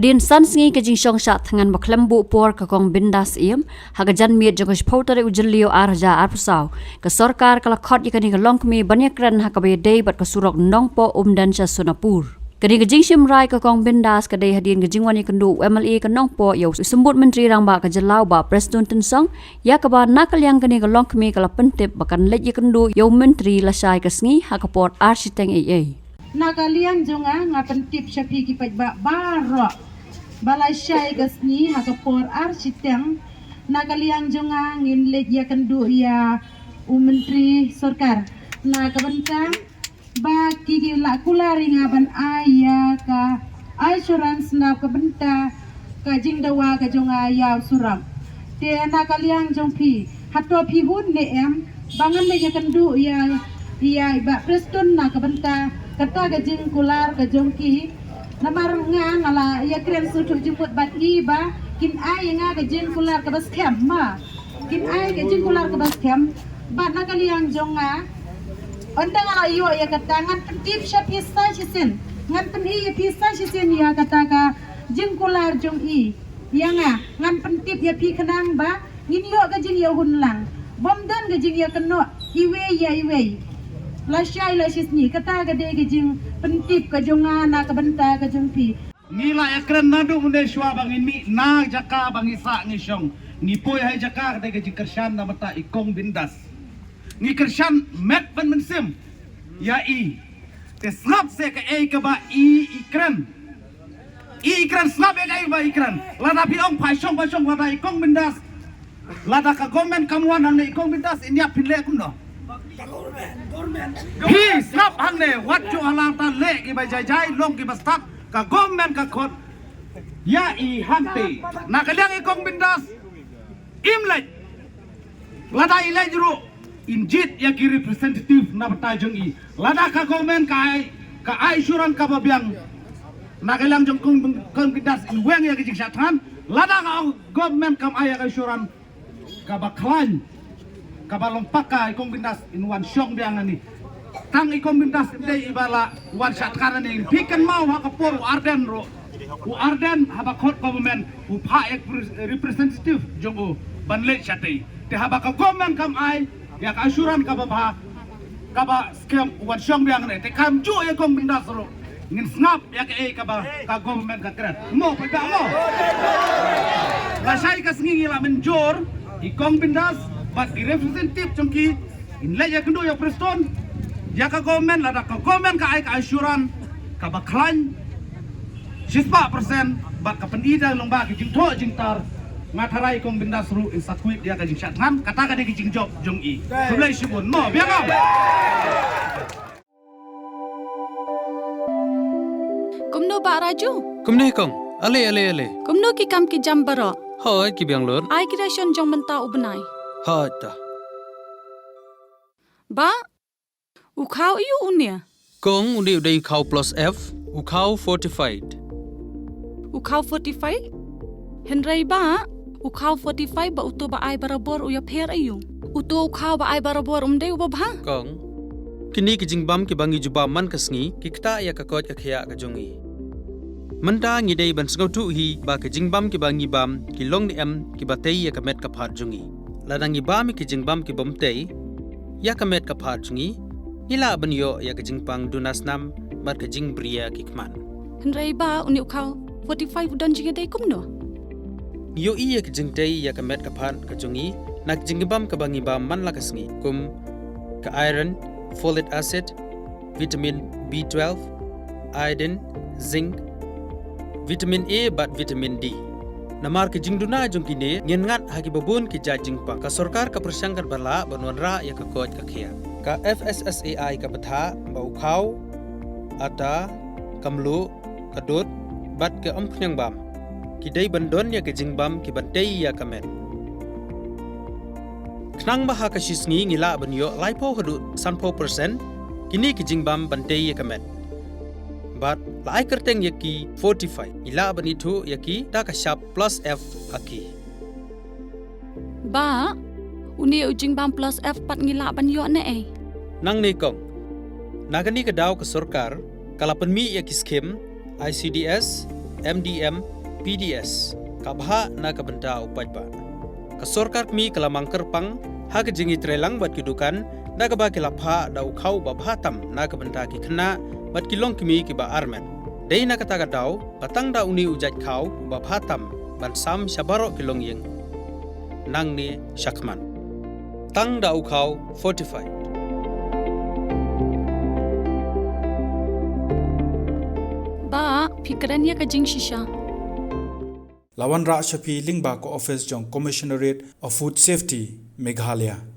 Hadin san sngi ke jing shong sha thangan baklambu por ka kong bindas iem hagajan miet jong spotare ujelio arja arpusau ke sarkar kala khot yakani ka longkmi banyakran hakabe dei bat ka surok nongpo dan sha sonapur. Kani ke jing shimrai ka kong bindas ka dei hadin ke jing wani kendu MLA ka nongpo yo sembut menteri rang ba ka jelau ba presiden tensong ya ka ba nakalyang kani ka longkmi kala pentip bakan lej kendu yo menteri la shai ka sngi hakaport architeng AA. Nakaliang jonga ngapentip syapi kipat baro balai syai gasni hakapor architeng nakaliang jonga ngin leja kendu ya menteri sarkar nakabentang ba kiki la kulari ngaban aya ka insurance na kabenta ka jingdawa ka jonga ya suram te nakaliang jongpi hatto pi hun ne em bangan leja kendu ya ba preston nakabenta kata gajing kular ke jongki namar nga ngala ya kren sutu jemput bat iba kin ai nga gajing kular ke bas kem ma kin ai gajing kular ke bas kem bat nakaliang jonga onda ngala iyo ya kata ngan pentip sya pisa sisin ngan peni ya pisa sisin ya kata ka jing kular jong i ya nga ngan pentip ya pi kenang ba ngin yo gajing ya hunlang bomdan gajing ya keno iwe Lasyai lasisni kata gede gejing pentip ke jonga na kabenta ke jengpi ngila ekren nadu munde shwa bangin mi na jaka bangisa ngisong ni poy hai jaka gede gejing kershan na mata ikong bindas ni kershan met ban mensim ya i te slap se ke e ke ba ikren slap e ke ba ikren lada pi ong pai shong lada ikong bindas lada ka gomen kamuan hang ikong bindas inya pinle kumno hi snap hang ne wat chu alang ta le ki ba jai long ki bastat ka government ka khot ya i hante na ka liang ikong bindas imlek lada ilai juru injit ya ki representative na bata jong i lada ka government ka ai suran ka babiang na ka liang jong kong bindas in weng ya ki jing satran lada ka government kam ai ka suran ka baklan kabalong pakai ikong bindas in wan syong biangan ni tang ikong bindas de ibala wan syatkaran ni pikan mau hakapor arden ro arden habakot government pa ek representative jongo banle chatai te habaka government kam ai ya ka asuran ka ba scam wan syong biangan ni te kam ju ikong bindas ro ngin snap ya ka ba ka government ka kran mo pa mo la sai ka sngi la menjor ikong bindas but the representative chungki in leja kendo ya preston ya ka government lada ka government ka ai ka asuran ka baklan 10% but ka pendida lomba ki jingtho jingtar ngatarai kong bindas ru in sakuit dia ka jing syathan kata ka de ki jingjob jong i sulai sibun mo biang kumno ba raju kumne kong ale kumno ki kam ki jambaro hoi ki biang lor ai creation jong menta ubnai hata ba ukau iu unia kong undi udai ukau plus f ukau fortified henrei ba ukau 45 ba uto ba ai barabor uya pher ayu uto ukau ba ai barabor umdei ubabha kong kini ki jingbam ki bangi juba man kasngi ki kta ya ka kot akhya ka jongi manta ngi dei ban sngau tu hi ba ki jingbam ki bangi bam ki long ni em ki batei ya ka met ka phat jongi ladangi bam ki jingbam ki bomtei ya ka met ka phat jongi ila banyo ya ka jingpang dunasnam bar ka jingbria ki kman henrei ba uni ukau 45 dan jinga dei kumno yo iya ka jingtei ya ka met ka phat ka jongi nak jingbam ka bangi bam man la kasngi kum ka iron folic acid vitamin B12 iodine zinc vitamin A bat vitamin D namar ke jingduna jongkine ngengat hagi babun ki jajingpa ka sarkar ka persangkar bala banwanra ya ka koj ka khia ka FSSAI ka batha ba ukhau ata kamlu kadut bat ke amphnyang bam ki dei bandon ya ke jingbam ki bantei ya kamet knang ba ha ka shisngi ngila banyo laipo hadu sanpo percent kini ki jingbam bantei ya kamet but lai kerteng yaki 45 ila bani thu yaki ta ka sharp plus f aki ba uni ujing bam plus f pat ngila ban yo ne nang ne kong nagani ka daw ka sarkar kalapan mi yaki scheme ICDS MDM PDS kabha na kabenta upat ba ka sorkar mi kalamang kerpang ha ka jingi trelang bat kidukan da ka ba kilapha da ukhau ba bhatam na kabenta ki khna bat kilong kimi ki ba armen dei na kata ka daw patang da uni ujat khau ba bhatam ban sam shabaro kilong yeng nang ni shakman tang da ukhau 45 Ba, pikirannya ka jing shisha. Lawan Ra Shafi Lingba ko office jong Commissionerate of Food Safety Meghalaya.